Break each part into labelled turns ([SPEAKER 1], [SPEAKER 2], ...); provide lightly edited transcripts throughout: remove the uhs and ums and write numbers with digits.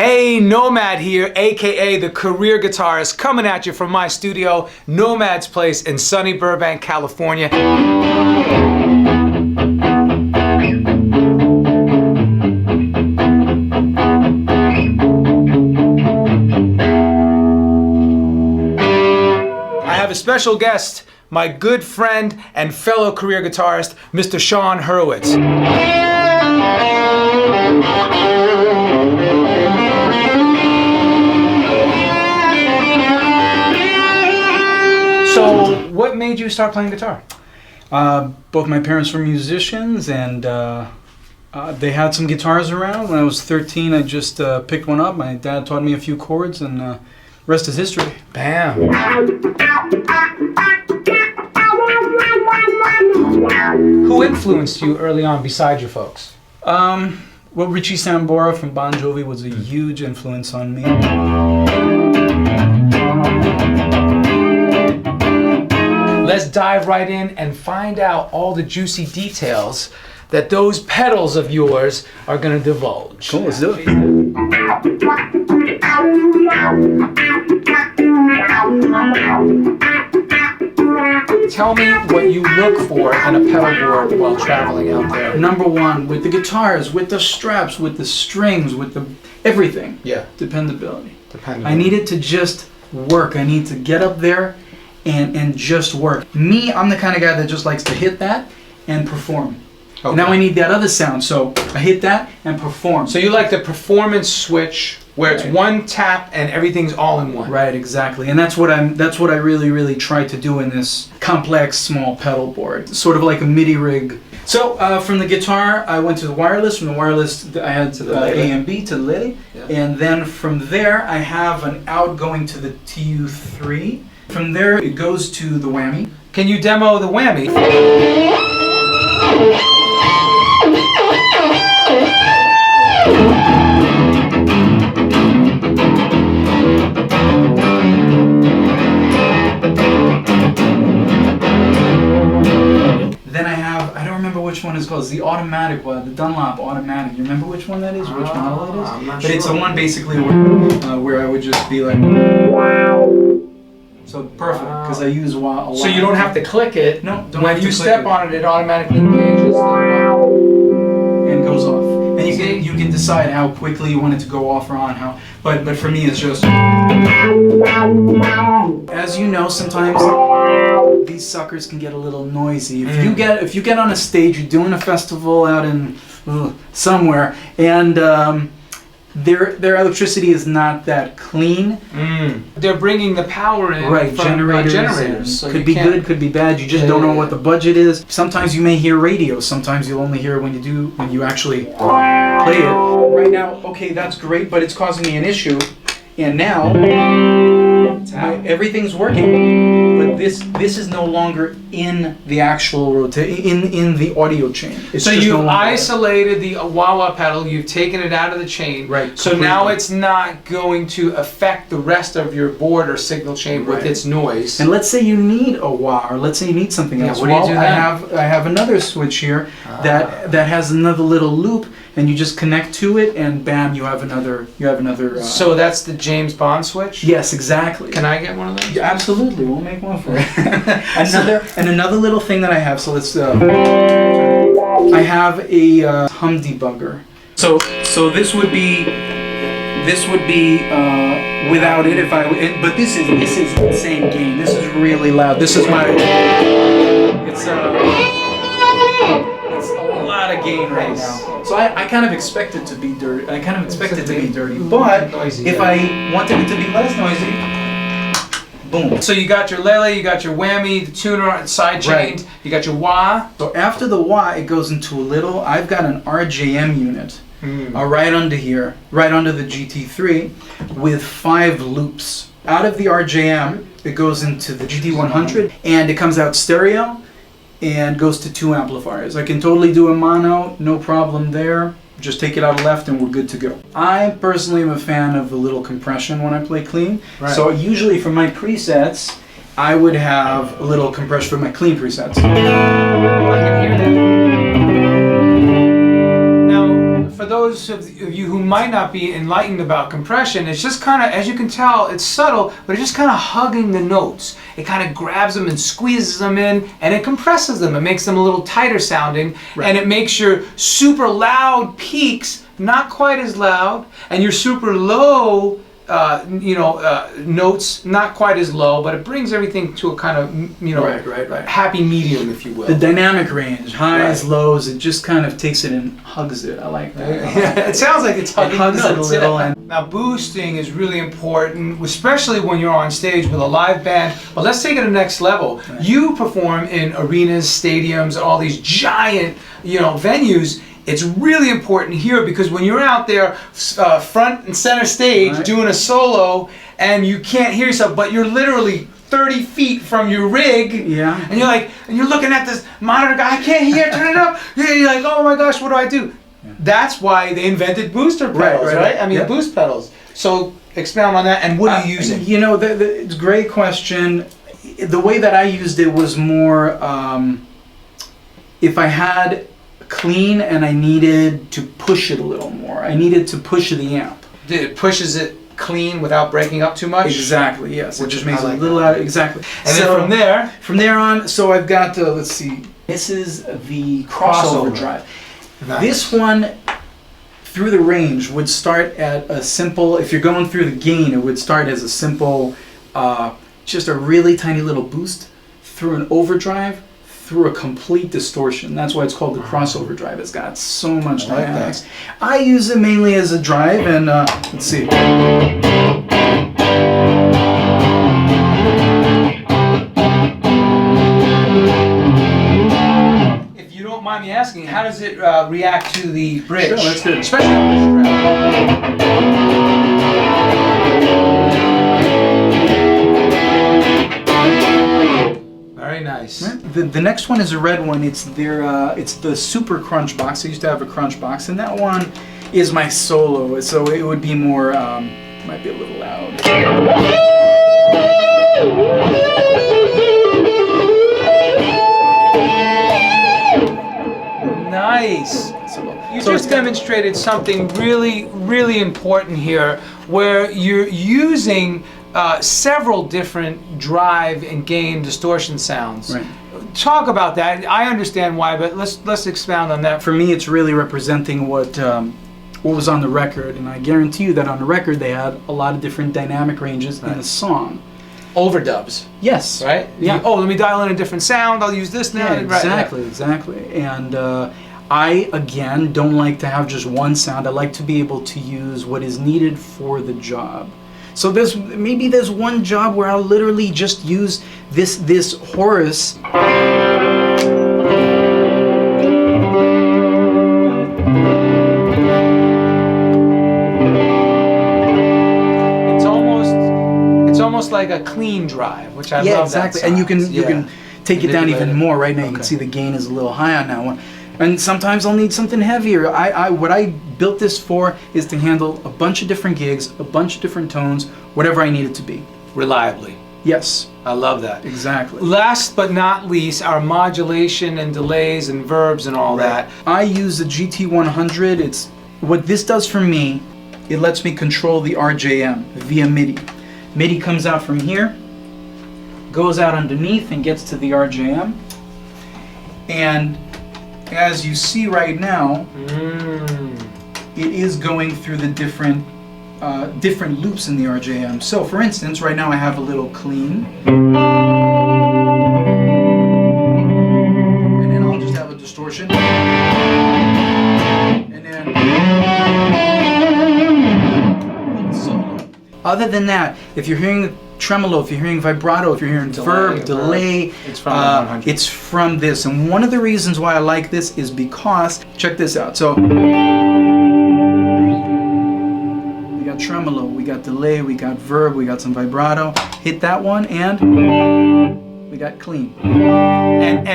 [SPEAKER 1] Hey, Nomad here, aka the career guitarist, coming at you from my studio, Nomad's Place in sunny Burbank, California. I have a special guest, my good friend and fellow career guitarist, Mr. Sean Hurwitz. So, what made you start playing guitar?
[SPEAKER 2] Both my parents were musicians, and they had some guitars around. When I was 13, I just picked one up. My dad taught me a few chords, and rest is history.
[SPEAKER 1] Bam. Who influenced you early on besides your folks?
[SPEAKER 2] Well, Richie Sambora from Bon Jovi was a huge influence on me.
[SPEAKER 1] Let's dive right in and find out all the juicy details that those pedals of yours are going to divulge.
[SPEAKER 2] Cool, let's do it.
[SPEAKER 1] Tell me what you look for in a pedal board while traveling out there.
[SPEAKER 2] Number one, with the guitars, with the straps, with the strings, with the everything.
[SPEAKER 1] Yeah.
[SPEAKER 2] Dependability. I need it to just work. I need to get up there and just work. Me, I'm the kind of guy that just likes to hit that and perform.
[SPEAKER 1] Okay.
[SPEAKER 2] Now I need that other sound, so I hit that and perform.
[SPEAKER 1] So you like the performance switch where it's
[SPEAKER 2] Right.
[SPEAKER 1] one tap and everything's all in one.
[SPEAKER 2] Right, exactly, and that's what I really try to do in this complex small pedal board, sort of like a MIDI rig. So from the guitar, I went to the wireless. From the wireless, I had to the A and B to the Lily, and then from there, I have an out going to the TU3. From there, it goes to the whammy.
[SPEAKER 1] Can you demo the whammy?
[SPEAKER 2] Then I don't remember which one it's called. It's the automatic one, the Dunlop automatic. You remember which one that is? Which model it is?
[SPEAKER 1] I'm not
[SPEAKER 2] But it's the
[SPEAKER 1] sure.
[SPEAKER 2] one basically where I would just be like, so perfect, because I use a lot.
[SPEAKER 1] So you don't have to click it.
[SPEAKER 2] No, don't
[SPEAKER 1] When
[SPEAKER 2] have
[SPEAKER 1] you
[SPEAKER 2] to click
[SPEAKER 1] step
[SPEAKER 2] it.
[SPEAKER 1] on it, it automatically engages.
[SPEAKER 2] And goes off. And you can decide how quickly you want it to go off or on. But for me, it's just. As you know, sometimes these suckers can get a little noisy. If you get on a stage, you're doing a festival out in somewhere, and their electricity is not that clean.
[SPEAKER 1] They're bringing the power in
[SPEAKER 2] Right,
[SPEAKER 1] from
[SPEAKER 2] generators.
[SPEAKER 1] So
[SPEAKER 2] Could
[SPEAKER 1] you
[SPEAKER 2] be
[SPEAKER 1] can't-
[SPEAKER 2] good, could be bad. You just don't know what the budget is. Sometimes you may hear radio. Sometimes you'll only hear it when you actually play it. Right now, okay, that's great, but it's causing me an issue. And now everything's working, but this is no longer in the actual in the audio chain. It's
[SPEAKER 1] So
[SPEAKER 2] just
[SPEAKER 1] you've
[SPEAKER 2] no longer
[SPEAKER 1] isolated the wah-wah pedal, you've taken it out of the chain.
[SPEAKER 2] Right,
[SPEAKER 1] So now
[SPEAKER 2] completely.
[SPEAKER 1] it's not going to affect the rest of your board or signal chain with
[SPEAKER 2] Right.
[SPEAKER 1] its noise.
[SPEAKER 2] And let's say you need a wah, or let's say you need something else.
[SPEAKER 1] what do you do then?
[SPEAKER 2] I have another switch here that has another little loop, and you just connect to it, and bam, you have another.
[SPEAKER 1] So that's the James Bond switch?
[SPEAKER 2] Yes, exactly.
[SPEAKER 1] Can I get one of those?
[SPEAKER 2] Yeah, absolutely, we'll make one for it. another little thing that I have. So let's. I have a hum debugger. So this would be without it if but this is insane gain. This is really loud. This is my. It's a lot of gain right now. So I kind of expect it to be dirty. I kind of expect it to be dirty. But
[SPEAKER 1] Noisy,
[SPEAKER 2] if
[SPEAKER 1] yeah.
[SPEAKER 2] I wanted it to be less noisy, boom.
[SPEAKER 1] So you got your Lele, you got your whammy, the tuner side chained, you got your wah.
[SPEAKER 2] So after the wah, it goes into a little. I've got an RJM unit right under here, right under the GT3, with 5 loops. Out of the RJM, it goes into the GT100, and it comes out stereo, and goes to 2 amplifiers. I can totally do a mono, no problem there. Just take it out left and we're good to go. I personally am a fan of a little compression when I play clean.
[SPEAKER 1] Right.
[SPEAKER 2] So usually for my presets, I would have a little compression for my clean presets.
[SPEAKER 1] I can hear that. Now, for those of you who might not be enlightened about compression, it's just kind of, as you can tell, it's subtle, but it's just kind of hugging the notes. It kind of grabs them and squeezes them in, and it compresses them. It makes them a little tighter sounding, and it makes your super loud peaks not quite as loud, and your super low notes not quite as low, but it brings everything to a kind of happy medium, if you will.
[SPEAKER 2] The dynamic range, highs, lows, it just kind of takes it and hugs it. I like that.
[SPEAKER 1] It sounds like it's hugging
[SPEAKER 2] hugs it a
[SPEAKER 1] notes.
[SPEAKER 2] little. And
[SPEAKER 1] now boosting is really important, especially when you're on stage with a live band. But let's take it to the next level. Right. You perform in arenas, stadiums, all these giant venues. It's really important here because when you're out there front and center stage doing a solo and you can't hear yourself, but you're literally 30 feet from your rig, and you're looking at this monitor guy, I can't hear, turn it up. You're like, oh my gosh, what do I do? Yeah. That's why they invented booster pedals, right? I mean, boost pedals. So expound on that, and what are you using?
[SPEAKER 2] It's a great question. The way that I used it was more, if I had clean and I needed to push it a little more. I needed to push the amp.
[SPEAKER 1] It pushes it clean without breaking up too much?
[SPEAKER 2] Exactly, yes.
[SPEAKER 1] Which
[SPEAKER 2] just makes it a little out. Exactly.
[SPEAKER 1] And so then
[SPEAKER 2] from there on, so I've got, let's see, this is the crossover drive. Nice. This one, through the range, would start at a simple, if you're going through the gain, it would start as a simple, just a really tiny little boost through an overdrive, through a complete distortion. That's why it's called the crossover drive. It's got so much dynamics. I use it mainly as a drive, and let's see.
[SPEAKER 1] If you don't mind me asking, how does it react to the bridge?
[SPEAKER 2] Sure, that's good.
[SPEAKER 1] Especially on this track. Very nice.
[SPEAKER 2] The next one is a red one. It's it's the Super Crunch box. I used to have a Crunch box, and that one is my solo. So it would be more, might be a little loud.
[SPEAKER 1] Nice. You just demonstrated something really, really important here, where you're using several different drive and gain distortion sounds.
[SPEAKER 2] Right.
[SPEAKER 1] Talk about that. I understand why, but let's expound on that.
[SPEAKER 2] For me, it's really representing what was on the record, and I guarantee you that on the record they had a lot of different dynamic ranges in the song.
[SPEAKER 1] Overdubs.
[SPEAKER 2] Yes.
[SPEAKER 1] Right?
[SPEAKER 2] Yeah.
[SPEAKER 1] Let me dial in a different sound. I'll use this now.
[SPEAKER 2] Yeah, exactly, exactly. And I, again, don't like to have just one sound. I like to be able to use what is needed for the job. So maybe there's one job where I'll literally just use this chorus.
[SPEAKER 1] It's almost like a clean drive, which I love.
[SPEAKER 2] Exactly.
[SPEAKER 1] That
[SPEAKER 2] And you can take it down even more. Right now you can see the gain is a little high on that one. And sometimes I'll need something heavier. What I built this for is to handle a bunch of different gigs, a bunch of different tones, whatever I need it to be.
[SPEAKER 1] Reliably.
[SPEAKER 2] Yes.
[SPEAKER 1] I love that.
[SPEAKER 2] Exactly.
[SPEAKER 1] Last but not least, our modulation and delays and verbs and all that.
[SPEAKER 2] I use the GT100. What this does for me, it lets me control the RJM via MIDI. MIDI comes out from here, goes out underneath and gets to the RJM. And as you see right now, it is going through the different loops in the RJM. So for instance, right now I have a little clean. And then I'll just have a distortion. And then a little solo. Other than that, if you're hearing tremolo, if you're hearing vibrato, if you're hearing delay,
[SPEAKER 1] it's from 100.
[SPEAKER 2] It's from this. And one of the reasons why I like this is because, check this out. So we got tremolo, we got delay, we got verb, we got some vibrato. Hit that one and we got clean.
[SPEAKER 1] And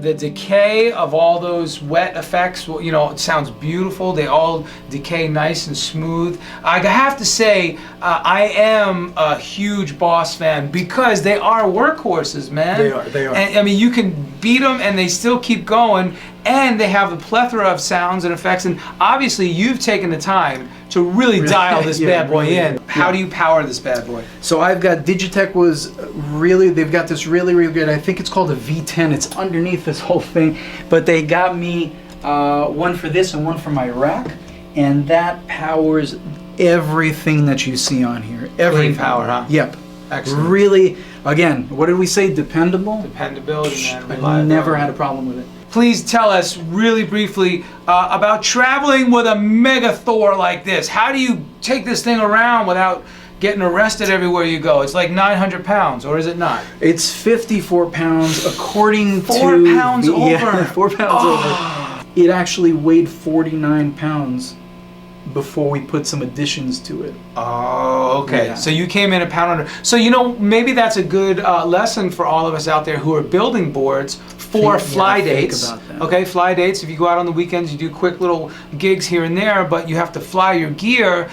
[SPEAKER 1] the decay of all those wet effects, you know, it sounds beautiful. They all decay nice and smooth. I have to say, I am a huge Boss fan because they are workhorses, man.
[SPEAKER 2] They are.
[SPEAKER 1] And I mean, you can beat them and they still keep going, and they have a plethora of sounds and effects. And obviously, you've taken the time to really dial this bad boy in. How do you power this bad boy?
[SPEAKER 2] So I've got Digitech they've got this really good, I think it's called a V10. It's underneath this whole thing, but they got me one for this and one for my rack, and that powers everything that you see on here.
[SPEAKER 1] Clean power, huh?
[SPEAKER 2] Yep.
[SPEAKER 1] Excellent.
[SPEAKER 2] Really, again, what did we say? Dependable?
[SPEAKER 1] Dependability, man.
[SPEAKER 2] I
[SPEAKER 1] Reliability.
[SPEAKER 2] never had a problem with it.
[SPEAKER 1] Please tell us really briefly about traveling with a mega Thor like this. How do you take this thing around without getting arrested everywhere you go? It's like 900 pounds, or is it not?
[SPEAKER 2] It's 54 pounds according to...
[SPEAKER 1] 4 pounds over.
[SPEAKER 2] Yeah, 4 pounds over. It actually weighed 49 pounds before we put some additions to it.
[SPEAKER 1] Oh, okay.
[SPEAKER 2] Yeah.
[SPEAKER 1] So you came in a pound under. So, you know, maybe that's a good lesson for all of us out there who are building boards for fly dates. Okay, fly dates. If you go out on the weekends, you do quick little gigs here and there, but you have to fly your gear.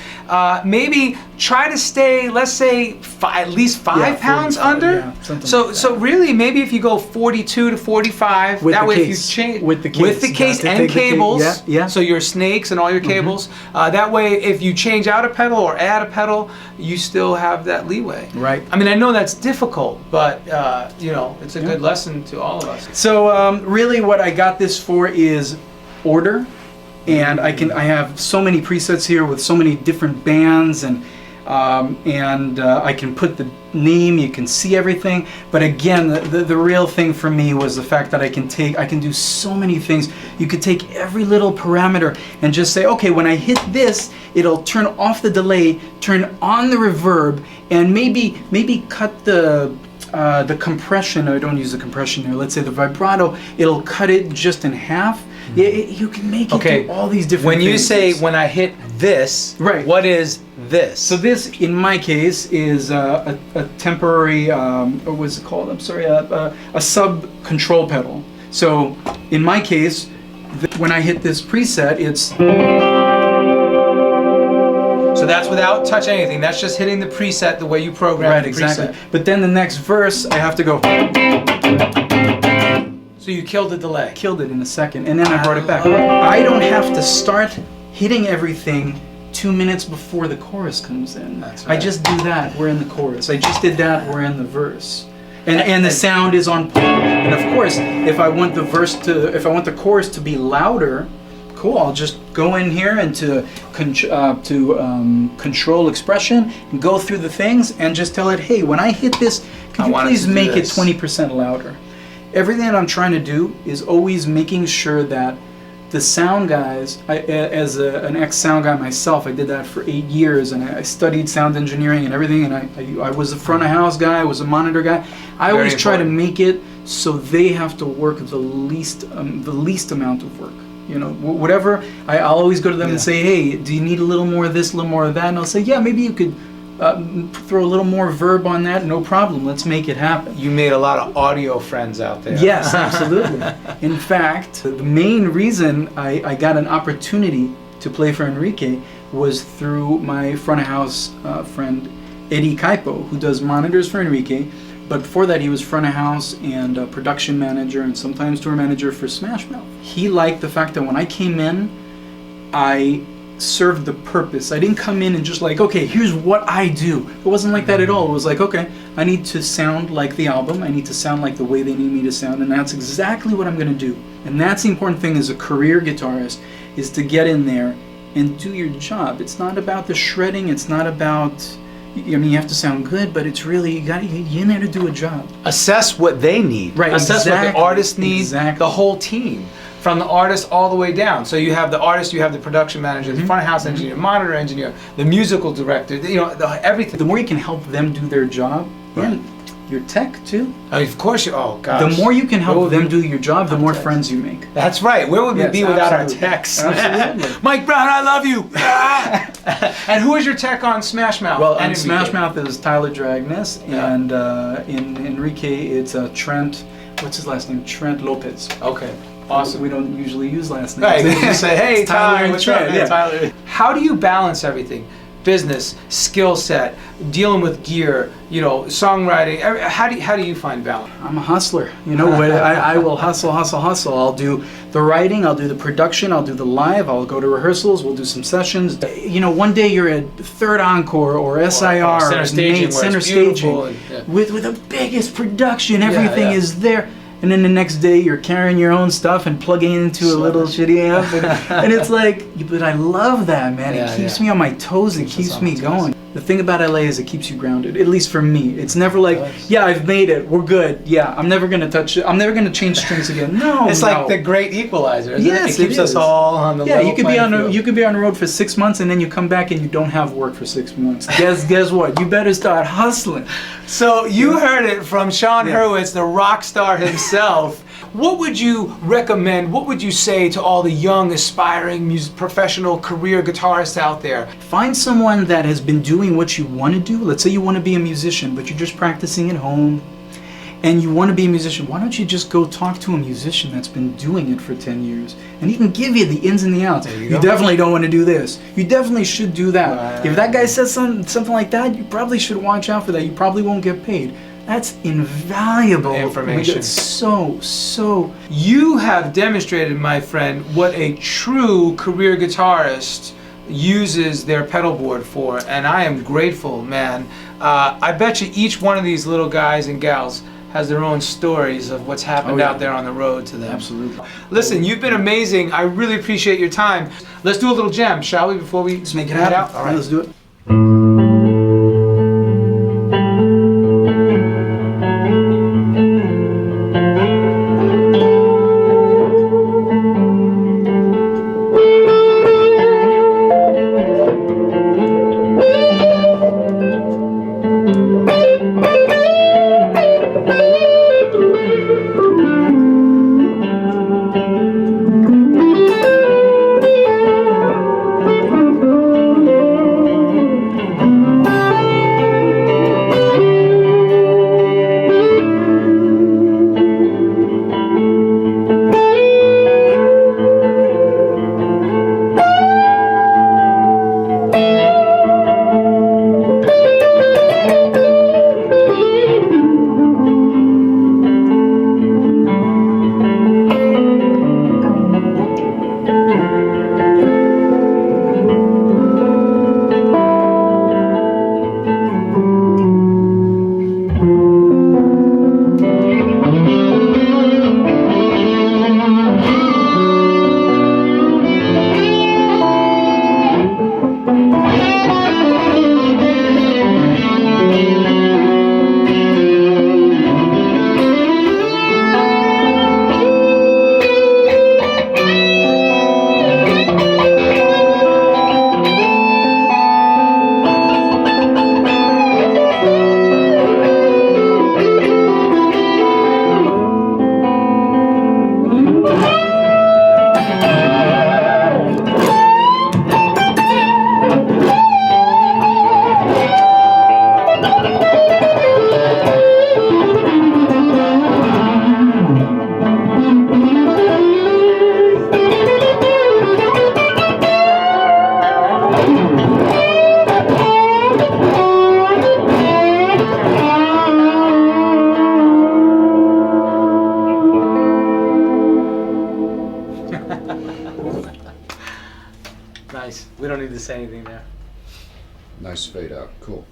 [SPEAKER 1] Maybe try to stay, let's say, at least 5 pounds under.
[SPEAKER 2] Yeah,
[SPEAKER 1] so really, maybe if you go 42 to 45,
[SPEAKER 2] with
[SPEAKER 1] that
[SPEAKER 2] the
[SPEAKER 1] way
[SPEAKER 2] case.
[SPEAKER 1] if you change
[SPEAKER 2] With the case
[SPEAKER 1] and cables.
[SPEAKER 2] Yeah.
[SPEAKER 1] So your snakes and all your cables. That way, if you change out a pedal or add a pedal, you still have that leeway.
[SPEAKER 2] Right.
[SPEAKER 1] I mean, I know that's difficult, but you know, it's a good lesson to all of us.
[SPEAKER 2] So really, what I got this for is order, and I have so many presets here with so many different bands, and I can put the name. You can see everything. But again, the real thing for me was the fact that I can do so many things. You could take every little parameter and just say, okay, when I hit this, it'll turn off the delay, turn on the reverb, and maybe cut the compression. I don't use the compression here. Let's say the vibrato, it'll cut it just in half. You can make it do all these different things.
[SPEAKER 1] When you say, when I hit this,
[SPEAKER 2] right,
[SPEAKER 1] what is this?
[SPEAKER 2] So this, in my case, is a temporary, what was it called? I'm sorry, a sub control pedal. So in my case, when I hit this preset, it's...
[SPEAKER 1] So that's without touching anything. That's just hitting the preset the way you program the
[SPEAKER 2] exactly.
[SPEAKER 1] preset.
[SPEAKER 2] But then the next verse, I have to go...
[SPEAKER 1] So you killed the delay.
[SPEAKER 2] Killed it in a second, and then I brought it back. I don't have to start hitting everything 2 minutes before the chorus comes in.
[SPEAKER 1] That's right.
[SPEAKER 2] I just do that, we're in the chorus. I just did that, we're in the verse. And the sound is on point. And of course, if I want the chorus to be louder, cool, I'll just go in here and to control expression, and go through the things and just tell it, hey, when I hit this, could you please make it 20% louder? Everything that I'm trying to do is always making sure that the sound guys, as an ex-sound guy myself, I did that for 8 years, and I studied sound engineering and everything, and I was a front of house guy, I was a monitor guy. I always try to make it so they have to work the least amount of work. You know, whatever, I'll always go to them and say, hey, do you need a little more of this, a little more of that? And I'll say, yeah, maybe you could throw a little more verb on that, no problem, let's make it happen.
[SPEAKER 1] You made a lot of audio friends out there.
[SPEAKER 2] Yes, absolutely. In fact, the main reason I got an opportunity to play for Enrique was through my front of house friend Eddie Caipo, who does monitors for Enrique, but before that he was front of house and production manager and sometimes tour manager for Smash Mouth. He liked the fact that when I came in, I served the purpose. I didn't come in and just like, okay, here's what I do. It wasn't like that at all. It was like, okay, I need to sound like the album. I need to sound like the way they need me to sound, and that's exactly what I'm going to do. And that's the important thing as a career guitarist, is to get in there and do your job. It's not about the shredding. It's not about, I mean, you have to sound good, but it's really, you're in there to do a job.
[SPEAKER 1] Assess what they need.
[SPEAKER 2] Right,
[SPEAKER 1] Assess what the artist needs,
[SPEAKER 2] exactly.
[SPEAKER 1] the whole team. From the artist all the way down. So you have the artist, you have the production manager, the front of house engineer, monitor engineer, the musical director, you know, everything.
[SPEAKER 2] The more you can help them do their job, and your tech too.
[SPEAKER 1] Of course you, oh gosh.
[SPEAKER 2] The more you can help them do your job, the more friends you make.
[SPEAKER 1] That's right. Where would we be without our techs?
[SPEAKER 2] Absolutely.
[SPEAKER 1] Mike Brown, I love you. And who is your tech on Smash Mouth?
[SPEAKER 2] Well, on Smash Mouth is Tyler Dragnes, and in Enrique it's Trent what's his last name? Trent Lopez.
[SPEAKER 1] Okay. Awesome.
[SPEAKER 2] We don't usually use last names.
[SPEAKER 1] Right. You just say, hey,
[SPEAKER 2] It's Tyler
[SPEAKER 1] Tyler,
[SPEAKER 2] and
[SPEAKER 1] what's
[SPEAKER 2] Trent,
[SPEAKER 1] up?
[SPEAKER 2] yeah.
[SPEAKER 1] Tyler. How do you balance everything? Business, skill set, dealing with gear, you know, songwriting. How do you find balance?
[SPEAKER 2] I'm a hustler. You know, I will hustle. I'll do the writing, I'll do the production, I'll do the live, I'll go to rehearsals, we'll do some sessions. You know, one day you're at Third Encore or SIR,
[SPEAKER 1] or center staging,
[SPEAKER 2] center
[SPEAKER 1] it's beautiful
[SPEAKER 2] staging,
[SPEAKER 1] and, yeah.
[SPEAKER 2] with the biggest production. Everything
[SPEAKER 1] yeah.
[SPEAKER 2] is there. And then the next day you're carrying your own stuff and plugging it into a little shitty amp. And it's like, but I love that, man.
[SPEAKER 1] Yeah,
[SPEAKER 2] It keeps me on my toes. It keeps me going. The thing about LA is it keeps you grounded, at least for me. It's never like, yeah, I've made it. We're good. Yeah, I'm never going to touch it. I'm never going to change strings again. No,
[SPEAKER 1] It's like the great equalizer, isn't it? It keeps us all on the
[SPEAKER 2] yeah,
[SPEAKER 1] level
[SPEAKER 2] you could be on the road for 6 months and then you come back and you don't have work for 6 months. Guess what? You better start hustling.
[SPEAKER 1] So you heard it from Sean Hurwitz, the rock star himself. What would you recommend? What would you say to all the young, aspiring, professional, career guitarists out there?
[SPEAKER 2] Find someone that has been doing what you want to do. Let's say you want to be a musician, but you're just practicing at home and you want to be a musician. Why don't you just go talk to a musician that's been doing it for 10 years and he can give you the ins and the outs. You definitely don't want to do this. You definitely should do that. Right. If that guy says something like that, you probably should watch out for that. You probably won't get paid. That's invaluable
[SPEAKER 1] information.
[SPEAKER 2] So.
[SPEAKER 1] You have demonstrated, my friend, what a true career guitarist uses their pedal board for, and I am grateful, man. I bet you each one of these little guys and gals has their own stories of what's happened out there on the road to them.
[SPEAKER 2] Absolutely.
[SPEAKER 1] Listen, you've been amazing. I really appreciate your time. Let's do a little jam, shall we, before we
[SPEAKER 2] Let's make it happen.
[SPEAKER 1] All right,
[SPEAKER 2] let's do it.
[SPEAKER 1] Nice. We don't need to say anything there.
[SPEAKER 3] Nice fade out. Cool.